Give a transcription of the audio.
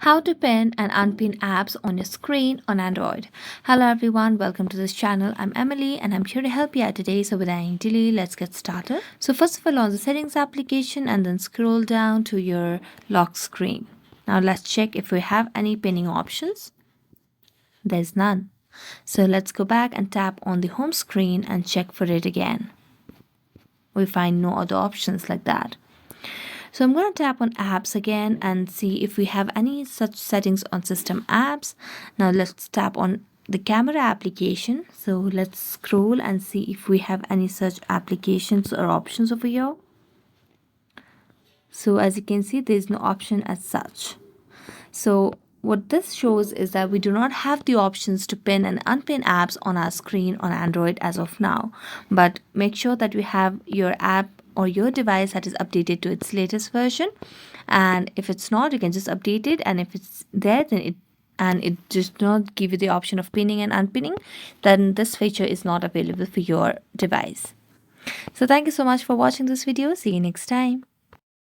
How to pin and unpin apps on your screen on Android. Hello everyone, welcome to this channel. I'm Emily and I'm here to help you out today. So without any delay, let's get started. So first of all, on the settings application and then scroll down to your lock screen. Now let's check if we have any pinning options. There's none. So let's go back and tap on the home screen and check for it again. We find no other options like that. So I'm going to tap on apps again and see if we have any such settings on system apps. Now let's tap on the camera application. So let's scroll and see if we have any such applications or options over here. So as you can see, there's no option as such. So what this shows is that we do not have the options to pin and unpin apps on our screen on Android as of now. But make sure that you have your app or your device that is updated to its latest version, and if it's not, you can just update it, and if it's there then it does not give you the option of pinning and unpinning, then this feature is not available for your device. So thank you so much for watching this video. See you next time.